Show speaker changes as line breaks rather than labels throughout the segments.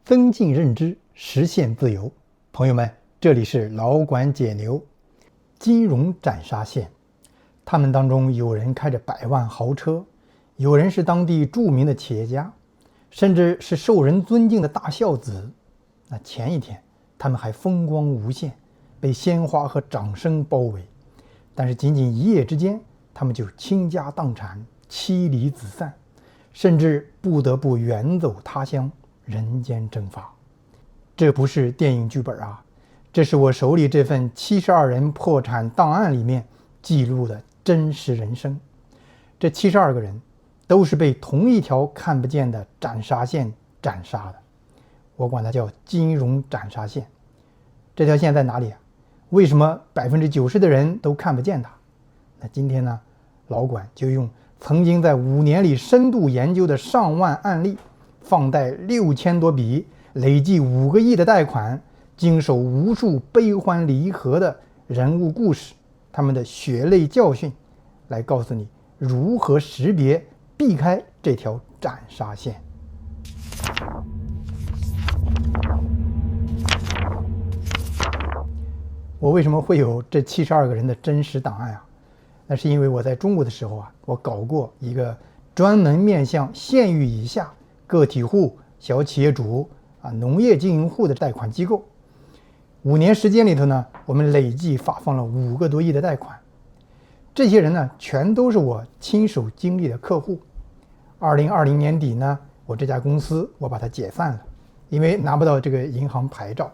增进认知，实现自由。朋友们，这里是老管解牛。金融斩杀线，他们当中有人开着百万豪车，有人是当地著名的企业家，甚至是受人尊敬的大孝子。那前一天他们还风光无限，被鲜花和掌声包围，但是仅仅一夜之间，他们就倾家荡产，妻离子散，甚至不得不远走他乡，人间蒸发。这不是电影剧本啊，这是我手里这份72人破产档案里面记录的真实人生。这72个人都是被同一条看不见的斩杀线斩杀的，我管它叫金融斩杀线。这条线在哪里啊？为什么90%的人都看不见它？那今天呢，老管就用曾经在5年里深度研究的上万案例，放贷6000多笔，累计5个亿的贷款，经手无数悲欢离合的人物故事，他们的血泪教训，来告诉你如何识别避开这条斩杀线。我为什么会有这72个人的真实档案啊？那是因为我在中国的时候啊，我搞过一个专门面向县域以下个体户、小企业主农业经营户的贷款机构。5年时间里头呢，我们累计发放了5个多亿的贷款。这些人呢，全都是我亲手经历的客户。2020年底呢，我这家公司我把它解散了，因为拿不到这个银行牌照。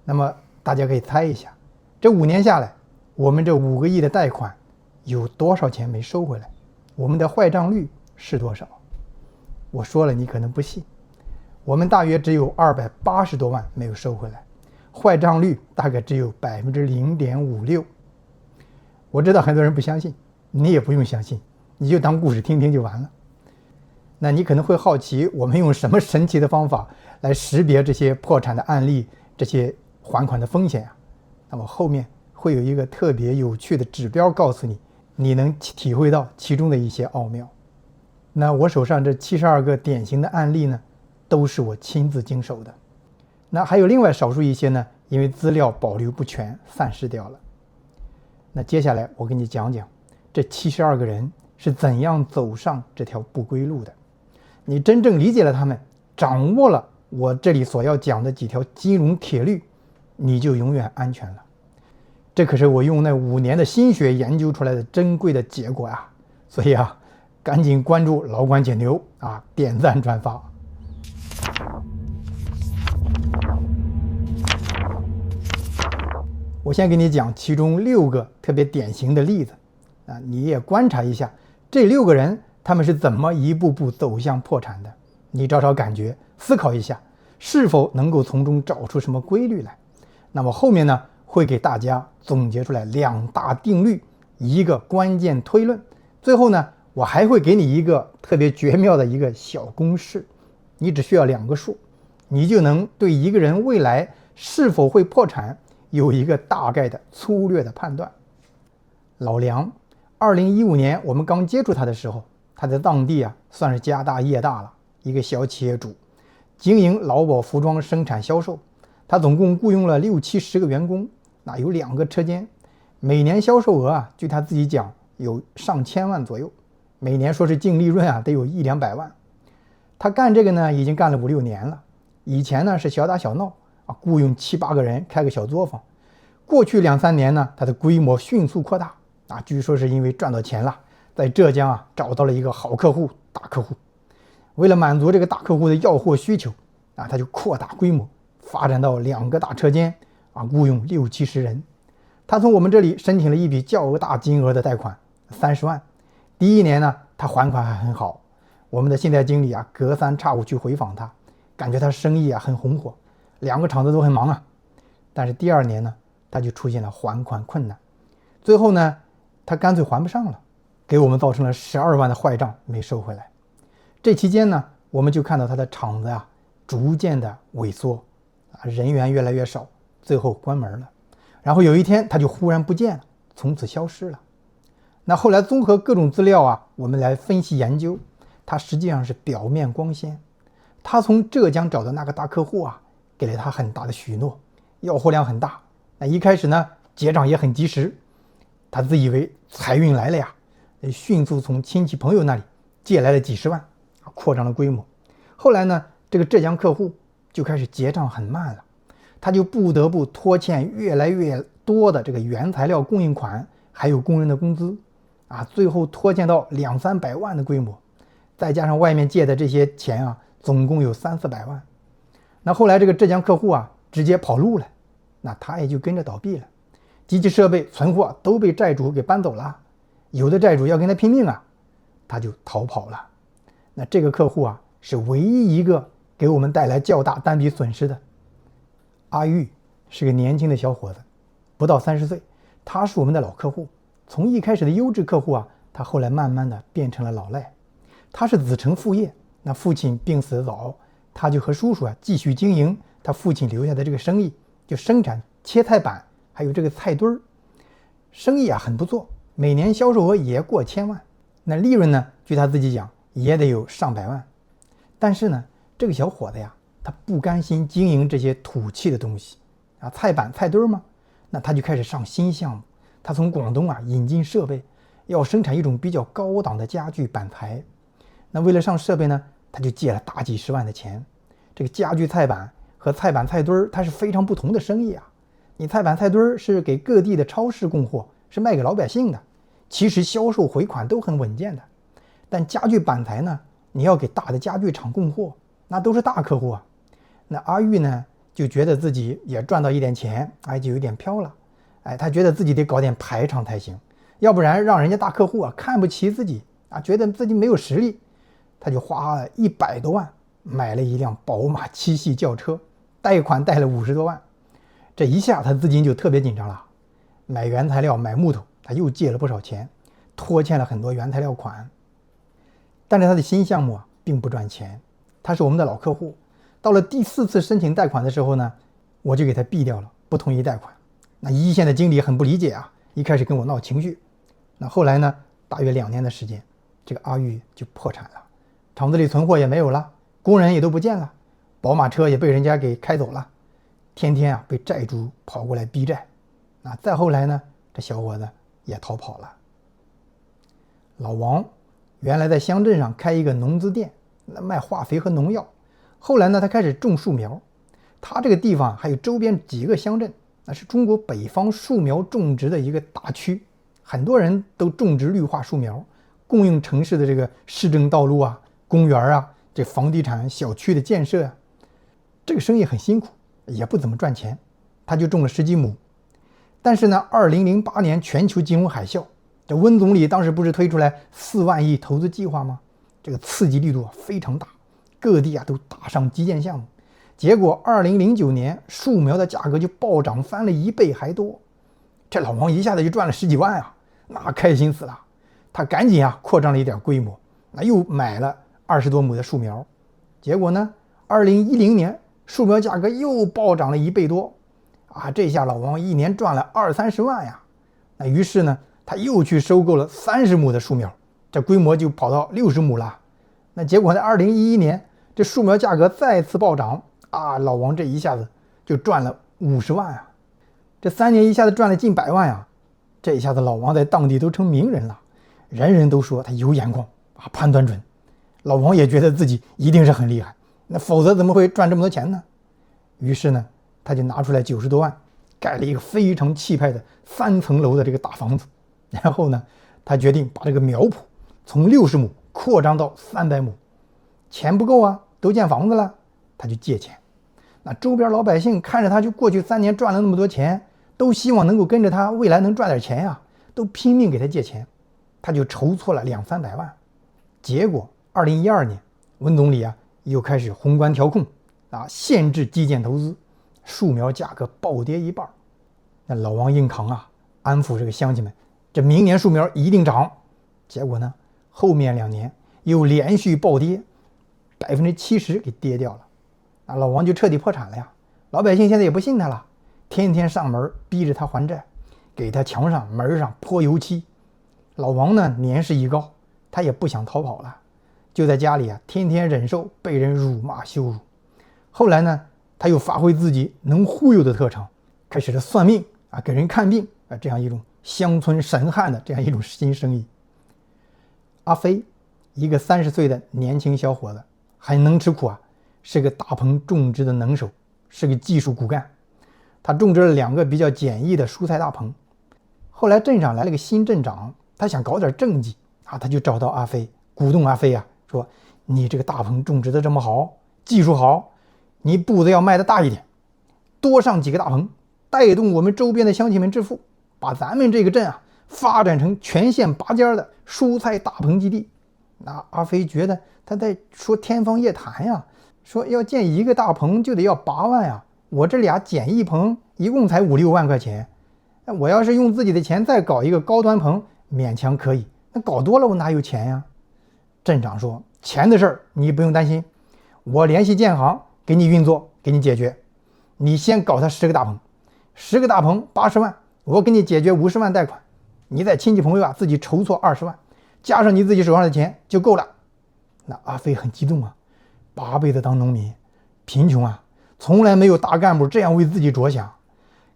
那么大家可以猜一下，这5年下来，我们这5个亿的贷款有多少钱没收回来？我们的坏账率是多少？我说了你可能不信，我们大约只有280多万没有收回来，坏账率大概只有0.56%。我知道很多人不相信，你也不用相信，你就当故事听听就完了。那你可能会好奇，我们用什么神奇的方法来识别这些破产的案例，这些还款的风险啊？那么后面会有一个特别有趣的指标告诉你，你能体会到其中的一些奥妙。那我手上这72个典型的案例呢，都是我亲自经手的。那还有另外少数一些呢，因为资料保留不全，散失掉了。那接下来我给你讲讲这72个人是怎样走上这条不归路的。你真正理解了他们，掌握了我这里所要讲的几条金融铁律，你就永远安全了。这可是我用那5年的心血研究出来的珍贵的结果啊！所以啊，赶紧关注老管解牛啊，点赞转发。我先给你讲其中6个特别典型的例子啊，你也观察一下这6个人他们是怎么一步步走向破产的，你找找感觉，思考一下，是否能够从中找出什么规律来。那么后面呢，会给大家总结出来2大定律，1个关键推论，最后呢，我还会给你一个特别绝妙的一个小公式，你只需要2个数，你就能对一个人未来是否会破产有一个大概的粗略的判断。老梁，2015年我们刚接触他的时候，他在当地算是家大业大了，一个小企业主，经营劳保服装生产销售。他总共雇佣了60-70个员工，那有2个车间，每年销售额据他自己讲有上千万左右，每年说是净利润得有100-200万。他干这个呢，已经干了5-6年了。以前呢是小打小闹雇佣7-8个人开个小作坊。过去2-3年呢，他的规模迅速扩大据说是因为赚到钱了，在浙江找到了一个好客户、大客户。为了满足这个大客户的要货需求他就扩大规模，发展到2个大车间雇佣60-70人。他从我们这里申请了一笔较大金额的贷款，30万。第1年呢，他还款还很好，我们的信贷经理隔三差五去回访他，感觉他生意很红火，2个厂子都很忙但是第2年呢，他就出现了还款困难，最后呢，他干脆还不上了，给我们造成了12万的坏账没收回来。这期间呢，我们就看到他的厂子逐渐的萎缩人员越来越少，最后关门了。然后有一天他就忽然不见了，从此消失了。那后来综合各种资料我们来分析研究，它实际上是表面光鲜，他从浙江找的那个大客户啊，给了他很大的许诺，要货量很大。那一开始呢，结账也很及时，他自以为财运来了呀，迅速从亲戚朋友那里借来了几十万，扩张了规模。后来呢，这个浙江客户就开始结账很慢了，他就不得不拖欠越来越多的这个原材料供应款，还有工人的工资，最后拖欠到200-300万的规模，再加上外面借的这些钱啊，总共有300-400万。那后来这个浙江客户啊，直接跑路了，那他也就跟着倒闭了，机器设备、存货都被债主给搬走了，有的债主要跟他拼命啊，他就逃跑了。那这个客户啊，是唯一一个给我们带来较大单笔损失的。阿玉是个年轻的小伙子，不到30岁，他是我们的老客户。从一开始的优质客户啊，他后来慢慢的变成了老赖。他是子承父业，那父亲病死的早，他就和叔叔啊继续经营他父亲留下的这个生意，就生产切菜板还有这个菜墩儿，生意啊很不错，每年销售额也过1000万，那利润呢，据他自己讲也得有上百万。但是呢，这个小伙子呀，他不甘心经营这些土气的东西菜板菜墩儿嘛，那他就开始上新项目。他从广东引进设备，要生产一种比较高档的家具板材。那为了上设备呢，他就借了大几十万的钱。这个家具菜板和菜板菜墩儿，它是非常不同的生意啊。你菜板菜墩儿是给各地的超市供货，是卖给老百姓的，其实销售回款都很稳健的。但家具板材呢，你要给大的家具厂供货，那都是大客户啊。那阿玉呢，就觉得自己也赚到一点钱，就有点飘了。他觉得自己得搞点排场才行，要不然让人家大客户看不起自己觉得自己没有实力。他就花了100多万买了一辆宝马7系轿车，贷款贷了50多万。这一下他资金就特别紧张了，买原材料买木头他又借了不少钱，拖欠了很多原材料款。但是他的新项目并不赚钱，他是我们的老客户。到了第4次申请贷款的时候呢，我就给他毙掉了，不同意贷款。那一线的经理很不理解一开始跟我闹情绪。那后来呢，大约2年的时间，这个阿玉就破产了，厂子里存货也没有了，工人也都不见了，宝马车也被人家给开走了，天天被债主跑过来逼债。那再后来呢，这小伙子也逃跑了。老王原来在乡镇上开一个农资店，卖化肥和农药。后来呢，他开始种树苗。他这个地方还有周边几个乡镇，那是中国北方树苗种植的一个大区，很多人都种植绿化树苗，供应城市的这个市政道路公园这房地产小区的建设这个生意很辛苦，也不怎么赚钱。他就种了10几亩。但是呢，2008年全球金融海啸，这温总理当时不是推出来4万亿投资计划吗？这个刺激力度非常大，各地都打上基建项目。结果2009年树苗的价格就暴涨，翻了1倍还多。这老王一下子就赚了10几万那开心死了。他赶紧扩张了一点规模，那又买了20多亩的树苗。结果呢，2010年树苗价格又暴涨了1倍多这下老王一年赚了20-30万那于是呢，他又去收购了30亩的树苗，这规模就跑到60亩了。那结果在2011年这树苗价格再次暴涨老王这一下子就赚了50万这3年一下子赚了近100万这一下子老王在当地都成名人了，人人都说他有眼光判断准。老王也觉得自己一定是很厉害，那否则怎么会赚这么多钱呢？于是呢，他就拿出来90多万盖了一个非常气派的3层楼的这个大房子。然后呢，他决定把这个苗圃从60亩扩张到300亩。钱不够都建房子了，他就借钱。那周边老百姓看着他就过去3年赚了那么多钱，都希望能够跟着他未来能赚点钱都拼命给他借钱。他就筹措了200-300万。结果2012年温总理又开始宏观调控限制基建投资，树苗价格暴跌1半。那老王硬扛安抚这个乡亲们，这明年树苗一定涨。结果呢，后面2年又连续暴跌，70%给跌掉了。老王就彻底破产了老百姓现在也不信他了，天天上门逼着他还债，给他墙上门上泼油漆。老王呢，年事已高，他也不想逃跑了，就在家里啊，天天忍受被人辱骂羞辱。后来呢，他又发挥自己能忽悠的特长，开始了算命啊，给人看病啊，这样一种乡村神汉的这样一种新生意。阿飞，一个30岁的年轻小伙子，很能吃苦啊，是个大棚种植的能手，是个技术骨干。他种植了2个比较简易的蔬菜大棚。后来镇上来了个新镇长，他想搞点政绩啊，他就找到阿飞，鼓动阿飞啊，说你这个大棚种植的这么好，技术好，你步子要迈得大一点，多上几个大棚，带动我们周边的乡亲们致富，把咱们这个镇啊发展成全县拔尖的蔬菜大棚基地。那阿飞觉得他在说天方夜谭呀，说要建一个大棚就得要8万呀，我这俩简易棚一共才5、6万块钱，我要是用自己的钱再搞一个高端棚，勉强可以，那搞多了我哪有钱呀？镇长说，钱的事儿你不用担心，我联系建行给你运作，给你解决。你先搞他10个大棚，10个大棚80万，我给你解决50万贷款，你在亲戚朋友啊自己筹措20万，加上你自己手上的钱就够了。那阿飞很激动啊，8辈子当农民，贫穷啊，从来没有大干部这样为自己着想，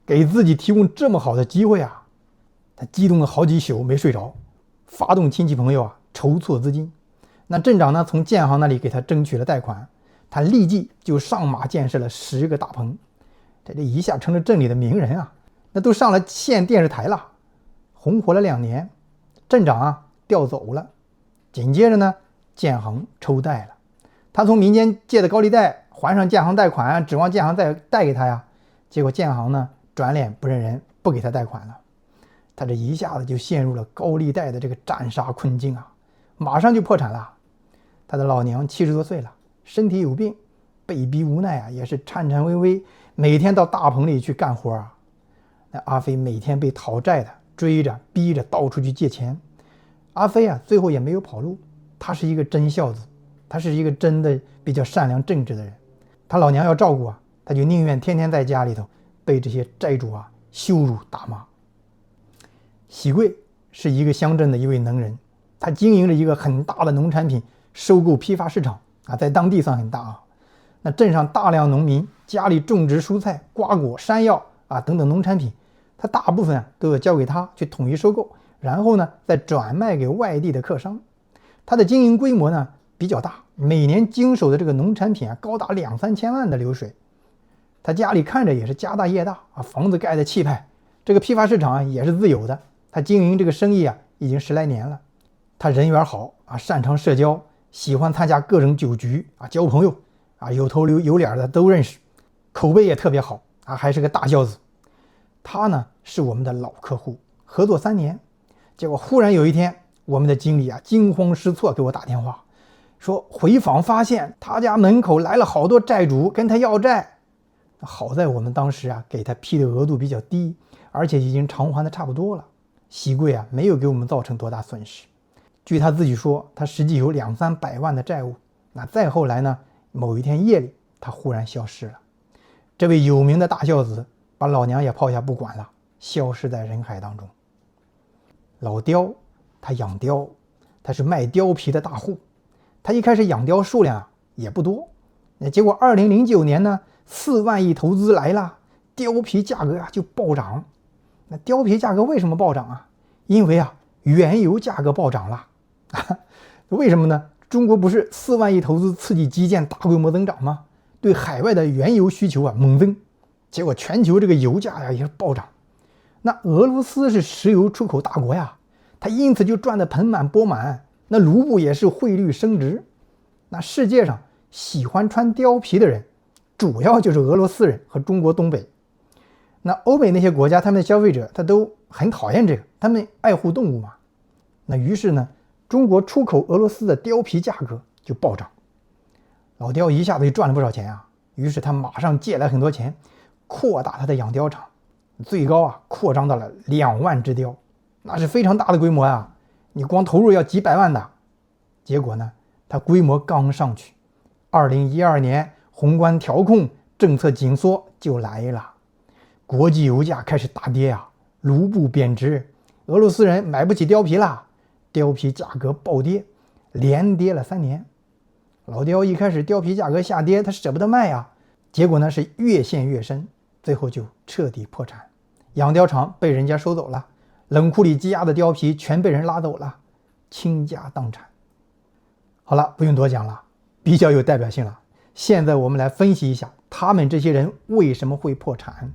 给自己提供这么好的机会啊！他激动了好几宿没睡着，发动亲戚朋友啊筹措资金。那镇长呢从建行那里给他争取了贷款，他立即就上马建设了10个大棚，这一下成了镇里的名人啊，那都上了县电视台了，红火了2年。镇长啊调走了，紧接着呢建行抽贷了，他从民间借的高利贷还上建行贷款，指望建行再贷给他呀，结果建行呢转脸不认人，不给他贷款了。他这一下子就陷入了高利贷的这个战杀困境啊，马上就破产了。他的老娘70多岁了，身体有病，被逼无奈啊，也是颤颤巍巍，每天到大棚里去干活啊。那阿飞每天被讨债的追着逼着到处去借钱。阿飞啊最后也没有跑路，他是一个真孝子，他是一个真的比较善良正直的人。他老娘要照顾啊，他就宁愿天天在家里头被这些债主啊羞辱打骂。喜贵是一个乡镇的一位能人，他经营着一个很大的农产品收购批发市场啊，在当地算很大啊。那镇上大量农民家里种植蔬菜、瓜果、山药啊等等农产品，他大部分都要交给他去统一收购，然后呢再转卖给外地的客商。他的经营规模呢比较大，每年经手的这个农产品啊高达2、3千万的流水。他家里看着也是家大业大啊，房子盖的气派，这个批发市场啊也是自有的。他经营这个生意啊已经10来年了。他人缘好啊，擅长社交，喜欢参加各种酒局啊，交朋友啊，有头有脸的都认识，口碑也特别好啊，还是个大孝子。他呢是我们的老客户，合作3年，结果忽然有一天，我们的经理啊惊慌失措给我打电话，说回访发现他家门口来了好多债主跟他要债。好在我们当时啊给他批的额度比较低，而且已经偿还的差不多了，喜贵啊没有给我们造成多大损失。据他自己说，他实际有2、300万的债务。那再后来呢，某一天夜里他忽然消失了。这位有名的大孝子把老娘也抛下不管了，消失在人海当中。老刁他养貂，他是卖貂皮的大户。他一开始养貂数量啊也不多，那结果2009年呢4万亿投资来了，貂皮价格啊就暴涨。那貂皮价格为什么暴涨啊？因为啊原油价格暴涨了。为什么呢？中国不是4万亿投资刺激基建大规模增长吗？对海外的原油需求啊猛增，结果全球这个油价呀也是暴涨。那俄罗斯是石油出口大国呀，它因此就赚得盆满钵满，那卢布也是汇率升值。那世界上喜欢穿貂皮的人主要就是俄罗斯人和中国东北。那欧美那些国家他们的消费者他都很讨厌这个，他们爱护动物嘛。那于是呢中国出口俄罗斯的貂皮价格就暴涨，老刁一下子就赚了不少钱啊。于是他马上借来很多钱，扩大他的养貂场，最高啊扩张到了2万只貂，那是非常大的规模啊，你光投入要几百万的。结果呢他规模刚上去，2012年宏观调控政策紧缩就来了，国际油价开始大跌啊，卢布贬值，俄罗斯人买不起貂皮了，貂皮价格暴跌，连跌了3年。老雕一开始貂皮价格下跌，他舍不得卖呀，结果呢是越陷越深，最后就彻底破产。养貂场被人家收走了，冷库里积压的貂皮全被人拉走了，倾家荡产。好了，不用多讲了，比较有代表性了。现在我们来分析一下他们这些人为什么会破产。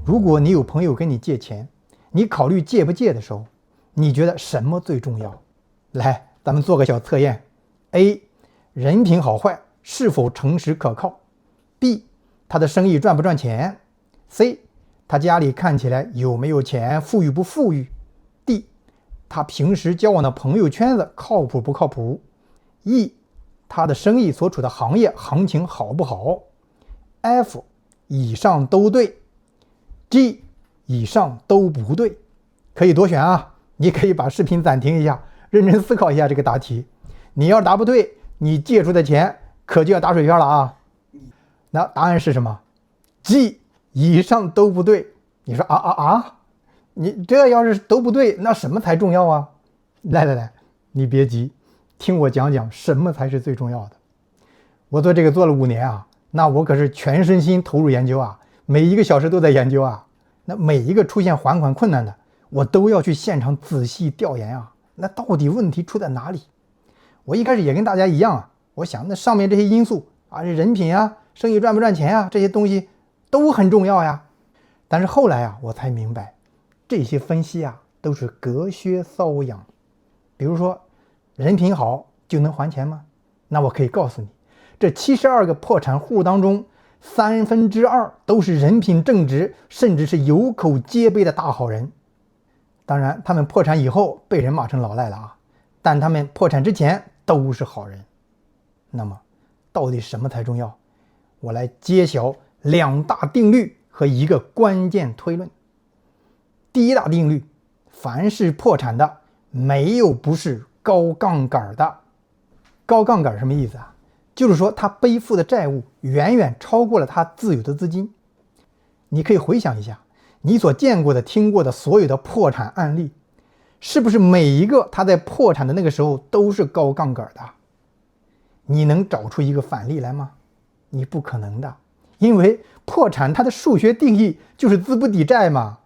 如果你有朋友跟你借钱，你考虑借不借的时候，你觉得什么最重要？来，咱们做个小测验。 A 人品好坏，是否诚实可靠。 B 他的生意赚不赚钱。 C 他家里看起来有没有钱，富裕不富裕。 D 他平时交往的朋友圈子靠谱不靠谱。 E 他的生意所处的行业行情好不好。 F 以上都对。 G 以上都不对。可以多选啊，你可以把视频暂停一下，认真思考一下这个答题。你要答不对，你借出的钱可就要打水漂了啊。那答案是什么？ G 以上都不对。你说你这要是都不对，那什么才重要啊？来，你别急，听我讲讲什么才是最重要的。我做这个做了5年啊，那我可是全身心投入研究啊，每一个小时都在研究啊。那每一个出现还款困难的，我都要去现场仔细调研啊。那到底问题出在哪里？我一开始也跟大家一样啊，我想那上面这些因素啊，人品啊，生意赚不赚钱啊，这些东西都很重要呀。但是后来啊，我才明白，这些分析啊都是隔靴搔痒。比如说，人品好就能还钱吗？那我可以告诉你，这72个破产户当中，2/3都是人品正直，甚至是有口皆碑的大好人。当然，他们破产以后被人骂成老赖了啊，但他们破产之前都是好人。那么，到底什么才重要？我来揭晓2大定律和一个关键推论。第一大定律，凡是破产的，没有不是高杠杆的。高杠杆什么意思啊？就是说他背负的债务远远超过了他自有的资金。你可以回想一下，你所见过的、听过的所有的破产案例，是不是每一个他在破产的那个时候都是高杠杆的？你能找出一个反例来吗？你不可能的，因为破产它的数学定义就是资不抵债嘛。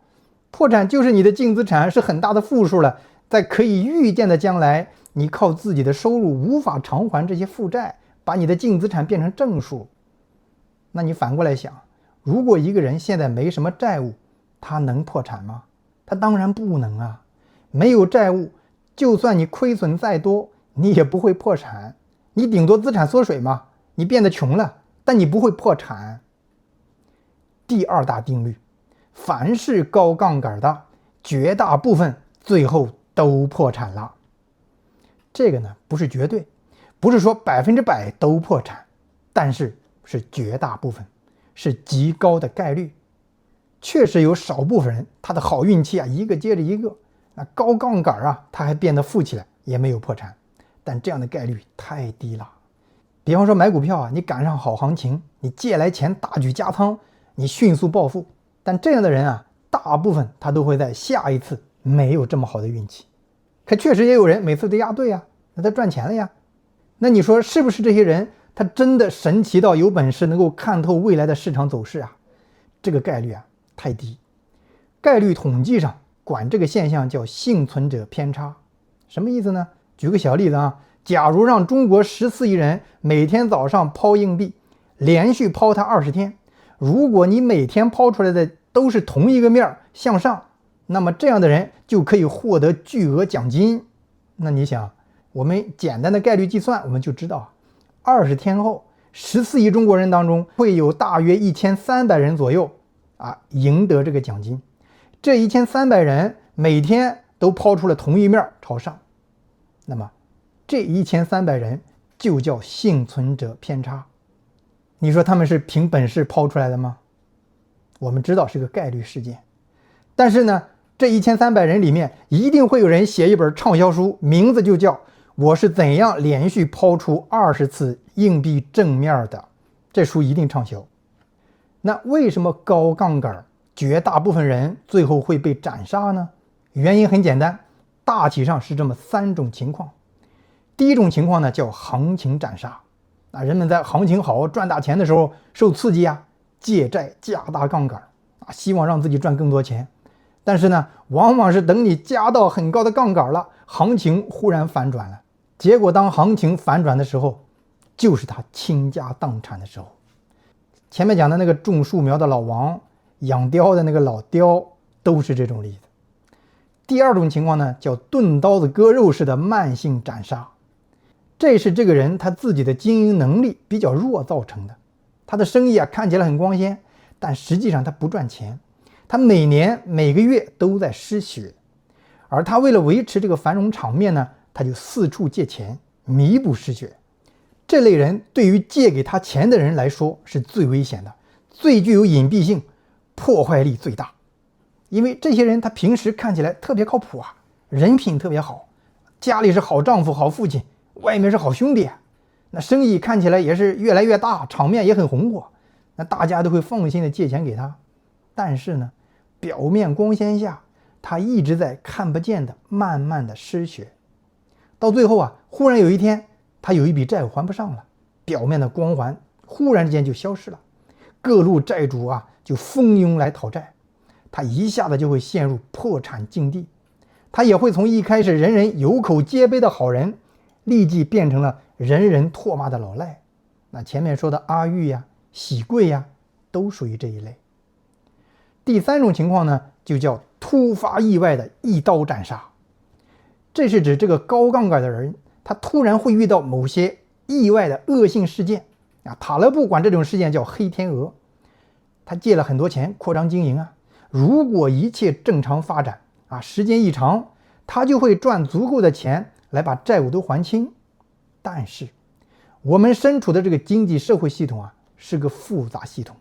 破产就是你的净资产是很大的负数了，在可以预见的将来，你靠自己的收入无法偿还这些负债，把你的净资产变成正数。那你反过来想，如果一个人现在没什么债务，他能破产吗？他当然不能啊。没有债务，就算你亏损再多，你也不会破产。你顶多资产缩水嘛，你变得穷了，但你不会破产。第二大定律，凡是高杠杆的，绝大部分最后都破产了。这个呢，不是绝对，不是说100%都破产，但是是绝大部分，是极高的概率。确实有少部分人，他的好运气啊，一个接着一个，那高杠杆啊，他还变得富起来，也没有破产，但这样的概率太低了。比方说买股票啊，你赶上好行情，你借来钱大举加仓，你迅速暴富，但这样的人啊，大部分他都会在下一次没有这么好的运气。可确实也有人每次都押对啊，那他赚钱了呀。那你说是不是这些人他真的神奇到有本事能够看透未来的市场走势啊？这个概率啊太低。概率统计上管这个现象叫幸存者偏差。什么意思呢？举个小例子啊，假如让中国14亿人每天早上抛硬币，连续抛它20天，如果你每天抛出来的都是同一个面向上，那么这样的人就可以获得巨额奖金。那你想，我们简单的概率计算，我们就知道20天后14亿中国人当中会有大约1300人左右赢得这个奖金。这1300人每天都抛出了同一面朝上，那么这1300人就叫幸存者偏差。你说他们是凭本事抛出来的吗？我们知道是个概率事件，但是呢，这1300人里面一定会有人写一本畅销书，名字就叫我是怎样连续抛出20次硬币正面的，这书一定畅销。那为什么高杠杆绝大部分人最后会被斩杀呢？原因很简单，大体上是这么3种情况。第一种情况呢叫行情斩杀，人们在行情好赚大钱的时候受刺激借债加大杠杆希望让自己赚更多钱。但是呢，往往是等你加到很高的杠杆了，行情忽然反转了。结果当行情反转的时候，就是他倾家荡产的时候。前面讲的那个种树苗的老王，养貂的那个老刁，都是这种例子。第二种情况呢，叫钝刀子割肉式的慢性斩杀。这是这个人他自己的经营能力比较弱造成的。他的生意看起来很光鲜，但实际上他不赚钱，他每年每个月都在失血。而他为了维持这个繁荣场面呢，他就四处借钱弥补失血。这类人对于借给他钱的人来说是最危险的，最具有隐蔽性，破坏力最大。因为这些人他平时看起来特别靠谱人品特别好，家里是好丈夫好父亲，外面是好兄弟那生意看起来也是越来越大，场面也很红火，那大家都会放心的借钱给他。但是呢，表面光鲜下，他一直在看不见的慢慢的失血。到最后忽然有一天他有一笔债务还不上了，表面的光环忽然之间就消失了，各路债主就蜂拥来讨债，他一下子就会陷入破产境地。他也会从一开始人人有口皆碑的好人，立即变成了人人唾骂的老赖。那前面说的阿玉喜贵都属于这一类。第三种情况呢，就叫突发意外的一刀斩杀。这是指这个高杠杆的人，他突然会遇到某些意外的恶性事件塔勒布管这种事件叫黑天鹅。他借了很多钱扩张经营如果一切正常发展时间一长，他就会赚足够的钱来把债务都还清。但是我们身处的这个经济社会系统是个复杂系统。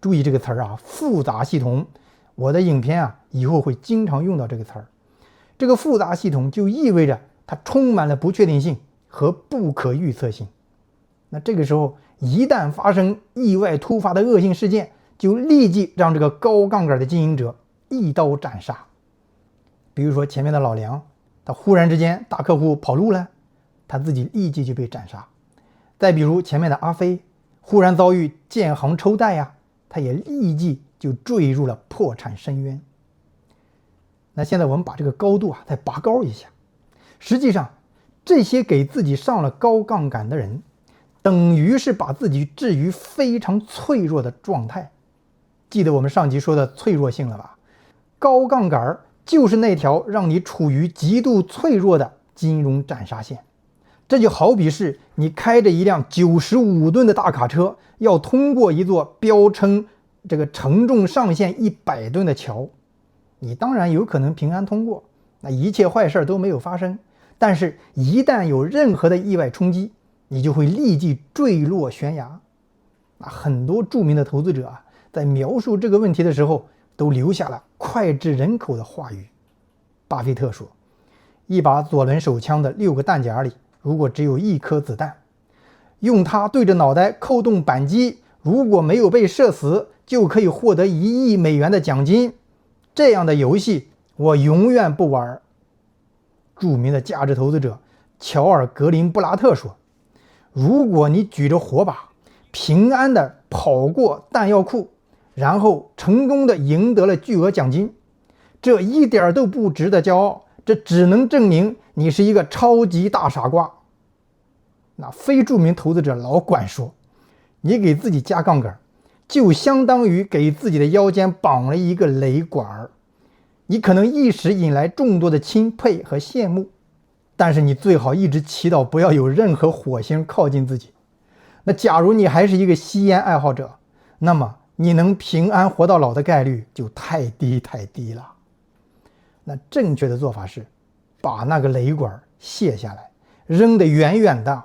注意这个词儿复杂系统，我的影片以后会经常用到这个词儿。这个复杂系统就意味着它充满了不确定性和不可预测性。那这个时候一旦发生意外突发的恶性事件，就立即让这个高杠杆的经营者一刀斩杀。比如说前面的老梁，他忽然之间大客户跑路了，他自己立即就被斩杀。再比如前面的阿飞，忽然遭遇建行抽贷他也立即就坠入了破产深渊。那现在我们把这个高度再拔高一下。实际上这些给自己上了高杠杆的人，等于是把自己置于非常脆弱的状态。记得我们上集说的脆弱性了吧？高杠杆就是那条让你处于极度脆弱的金融斩杀线。这就好比是你开着一辆95吨的大卡车，要通过一座标称这个承重上限100吨的桥。你当然有可能平安通过，那一切坏事都没有发生。但是一旦有任何的意外冲击，你就会立即坠落悬崖。很多著名的投资者在描述这个问题的时候，都留下了脍炙人口的话语。巴菲特说，一把左轮手枪的6个弹夹里，如果只有1颗子弹，用它对着脑袋扣动扳机，如果没有被射死，就可以获得1亿美元的奖金。这样的游戏我永远不玩。著名的价值投资者乔尔·格林布拉特说，如果你举着火把平安地跑过弹药库，然后成功地赢得了巨额奖金，这一点都不值得骄傲，这只能证明你是一个超级大傻瓜。那非著名投资者老管说，你给自己加杠杆，就相当于给自己的腰间绑了一个雷管。你可能一时引来众多的钦佩和羡慕，但是你最好一直祈祷不要有任何火星靠近自己。那假如你还是一个吸烟爱好者，那么你能平安活到老的概率就太低太低了。那正确的做法是把那个雷管卸下来，扔得远远的。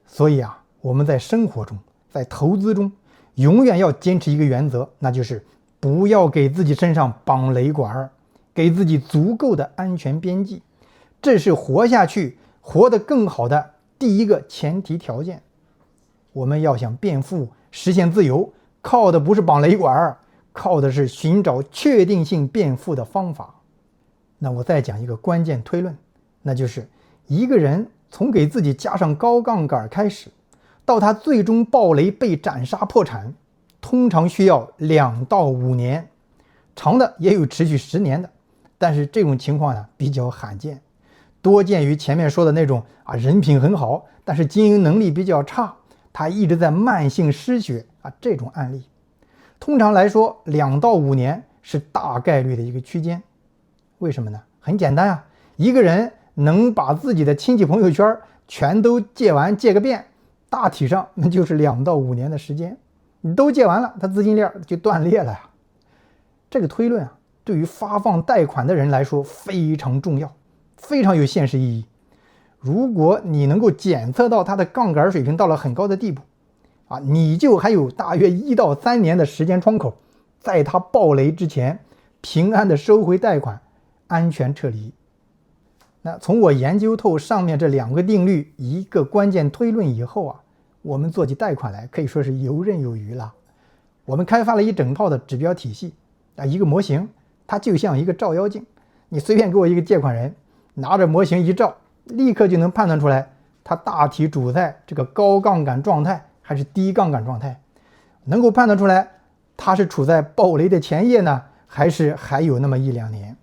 所以我们在生活中，在投资中，永远要坚持一个原则，那就是不要给自己身上绑雷管，给自己足够的安全边际。这是活下去、活得更好的第一个前提条件。我们要想变富、实现自由，靠的不是绑雷管，靠的是寻找确定性变富的方法。那我再讲一个关键推论，那就是一个人从给自己加上高杠杆开始，到他最终暴雷被斩杀破产，通常需要2到5年，长的也有持续10年的，但是这种情况呢比较罕见，多见于前面说的那种人品很好，但是经营能力比较差，他一直在慢性失血这种案例。通常来说2到5年是大概率的一个区间。为什么呢？很简单一个人能把自己的亲戚朋友圈全都借个遍，大体上那就是2到5年的时间。你都借完了，他资金链就断裂了呀。这个推论对于发放贷款的人来说非常重要，非常有现实意义。如果你能够检测到他的杠杆水平到了很高的地步你就还有大约1到3年的时间窗口，在他暴雷之前平安的收回贷款，安全撤离。那从我研究透上面这2个定律一个关键推论以后我们做起贷款来可以说是游刃有余了。我们开发了一整套的指标体系一个模型，它就像一个照妖镜，你随便给我一个借款人，拿着模型一照，立刻就能判断出来他大体处在这个高杠杆状态还是低杠杆状态，能够判断出来他是处在暴雷的前夜呢，还是还有那么1、2年。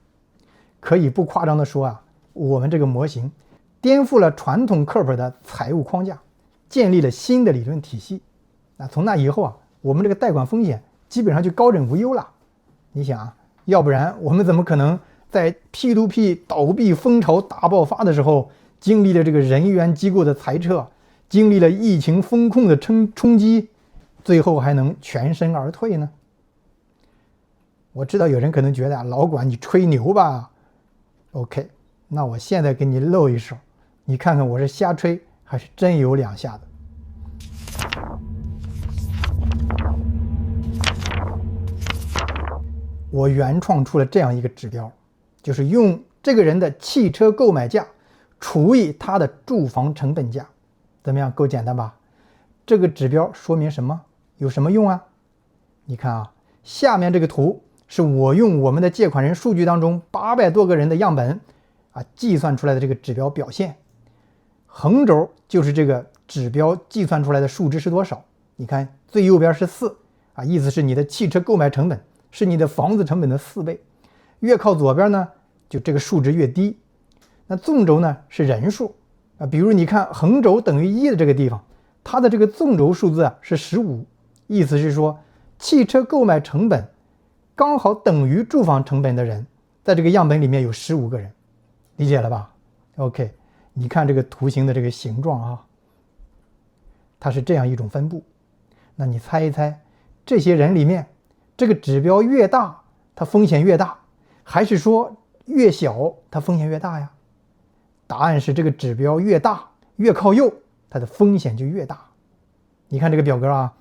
可以不夸张的说我们这个模型颠覆了传统课本的财务框架，建立了新的理论体系。从那以后我们这个贷款风险基本上就高枕无忧了。你想要不然我们怎么可能在 P2P 倒闭风潮大爆发的时候，经历了这个人员机构的裁撤，经历了疫情风控的冲击，最后还能全身而退呢？我知道有人可能觉得老管你吹牛吧。OK， 那我现在给你露一手，你看看我是瞎吹还是真有2下子。我原创出了这样一个指标，就是用这个人的汽车购买价除以他的住房成本价。怎么样，够简单吧？这个指标说明什么？有什么用你看下面这个图是我用我们的借款人数据当中800多个人的样本计算出来的这个指标表现。横轴就是这个指标计算出来的数值是多少。你看最右边是4意思是你的汽车购买成本是你的房子成本的4倍。越靠左边呢，就这个数值越低。那纵轴呢是人数比如你看横轴等于1的这个地方，它的这个纵轴数字是15，意思是说汽车购买成本刚好等于住房成本的人，在这个样本里面有15个人，理解了吧 ？OK， 你看这个图形的这个形状它是这样一种分布。那你猜一猜，这些人里面，这个指标越大，它风险越大，还是说越小，它风险越大呀？答案是这个指标越大，越靠右，它的风险就越大。你看这个表格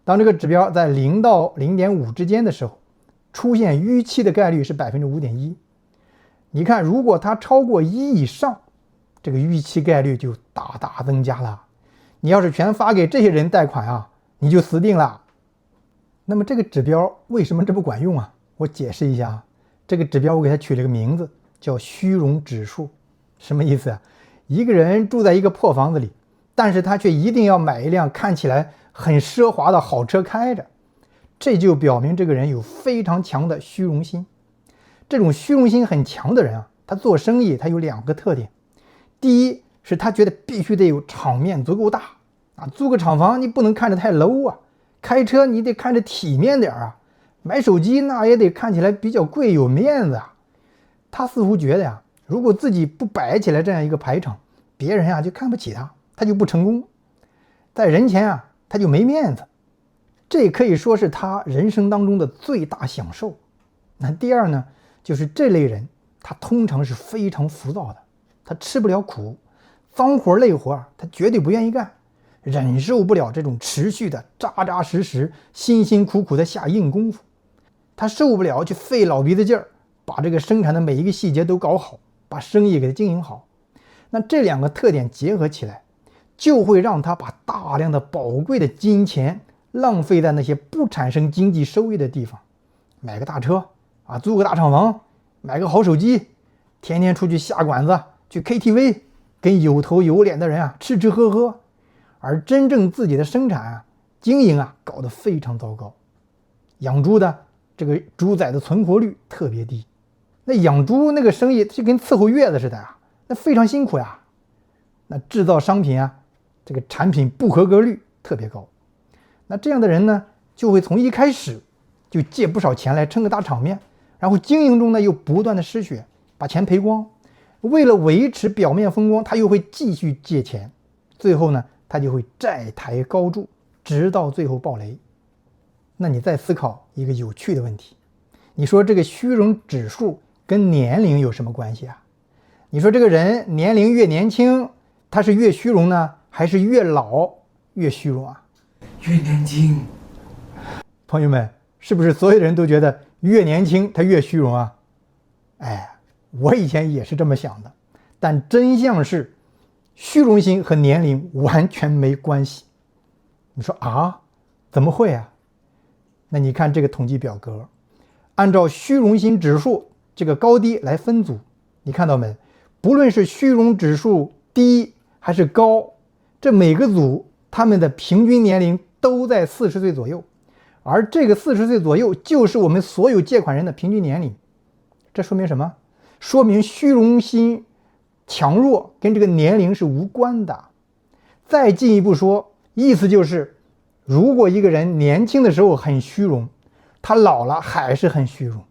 当这个指标在0到 0.5 之间的时候，出现逾期的概率是 5.1%。你看如果它超过1以上，这个逾期概率就大大增加了。你要是全发给这些人贷款你就死定了。那么这个指标为什么这么管用我解释一下这个指标我给它取了个名字叫虚荣指数。什么意思一个人住在一个破房子里，但是他却一定要买一辆看起来很奢华的好车开着，这就表明这个人有非常强的虚荣心。这种虚荣心很强的人他做生意他有2个特点。第一是他觉得必须得有场面足够大租个厂房你不能看着太 low 开车你得看着体面点买手机那也得看起来比较贵有面子他似乎觉得如果自己不摆起来这样一个排场，别人就看不起他，他就不成功，在人前他就没面子。这可以说是他人生当中的最大享受。那第二呢，就是这类人他通常是非常浮躁的，他吃不了苦，脏活累活他绝对不愿意干，忍受不了这种持续的扎扎实实辛辛苦苦的下硬功夫，他受不了去费老鼻子劲儿把这个生产的每一个细节都搞好，把生意给他经营好。那这2个特点结合起来，就会让他把大量的宝贵的金钱浪费在那些不产生经济收益的地方，买个大车租个大厂房，买个好手机，天天出去下馆子，去 KTV， 跟有头有脸的人啊吃吃喝喝，而真正自己的生产啊、经营啊搞得非常糟糕。养猪的这个猪仔的存活率特别低，那养猪那个生意就跟伺候月子似的啊，那非常辛苦呀。那制造商品啊，这个产品不合格率特别高。那这样的人呢，就会从一开始就借不少钱来撑个大场面，然后经营中呢又不断的失血，把钱赔光。为了维持表面风光，他又会继续借钱，最后呢，他就会债台高筑，直到最后爆雷。那你再思考一个有趣的问题，你说这个虚荣指数跟年龄有什么关系啊？你说这个人年龄越年轻，他是越虚荣呢，还是越老越虚荣啊？
越年轻。
朋友们，是不是所有人都觉得越年轻他越虚荣啊？哎，我以前也是这么想的，但真相是，虚荣心和年龄完全没关系。你说啊，怎么会啊？那你看这个统计表格，按照虚荣心指数这个高低来分组，你看到没？不论是虚荣指数低还是高，这每个组他们的平均年龄都在40岁左右，而这个40岁左右就是我们所有借款人的平均年龄。这说明什么？说明虚荣心强弱跟这个年龄是无关的。再进一步说，意思就是如果一个人年轻的时候很虚荣，他老了还是很虚荣；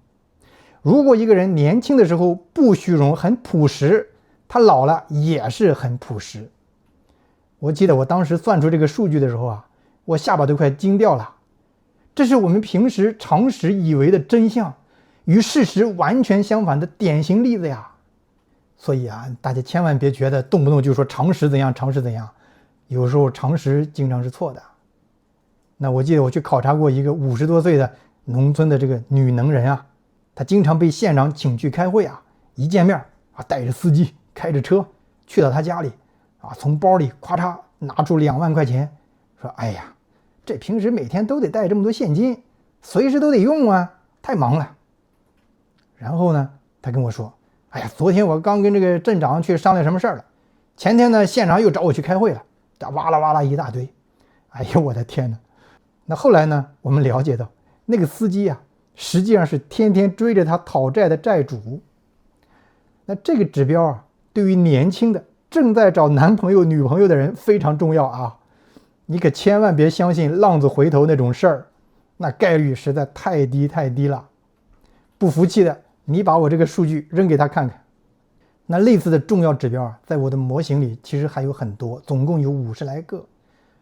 如果一个人年轻的时候不虚荣，很朴实，他老了也是很朴实。我记得我当时算出这个数据的时候啊，我下巴都快惊掉了。这是我们平时常识以为的真相，与事实完全相反的典型例子呀。所以啊，大家千万别觉得动不动就说常识怎样，常识怎样，有时候常识经常是错的。那我记得我去考察过一个50多岁的农村的这个女能人啊，她经常被县长请去开会啊，一见面啊，带着司机开着车去到她家里啊，从包里咔嚓拿出2万块钱，说哎呀，这平时每天都得带这么多现金，随时都得用啊，太忙了。然后呢，她跟我说，哎呀，昨天我刚跟这个镇长去商量什么事儿了，前天呢县长又找我去开会了，这哇啦哇啦一大堆。哎呦我的天哪！那后来呢，我们了解到那个司机啊，实际上是天天追着他讨债的债主。那这个指标啊，对于年轻的正在找男朋友女朋友的人非常重要啊！你可千万别相信浪子回头那种事儿，那概率实在太低太低了。不服气的，你把我这个数据扔给他看看。那类似的重要指标啊，在我的模型里其实还有很多，总共有50来个。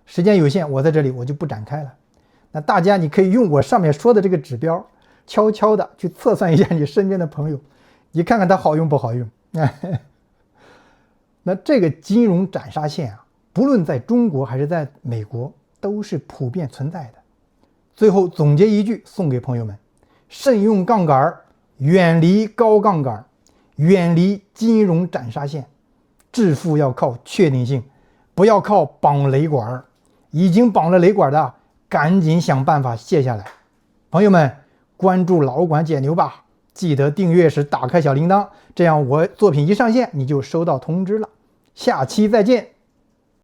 时间有限，我在这里我就不展开了。那大家你可以用我上面说的这个指标，悄悄的去测算一下你身边的朋友，你看看他好用不好用。那这个金融斩杀线啊，不论在中国还是在美国，都是普遍存在的。最后总结一句送给朋友们：慎用杠杆，远离高杠杆，远离金融斩杀线。致富要靠确定性，不要靠绑雷管。已经绑了雷管的，赶紧想办法卸下来。朋友们，关注老管解牛吧，记得订阅时打开小铃铛，这样我作品一上线你就收到通知了。下期再见。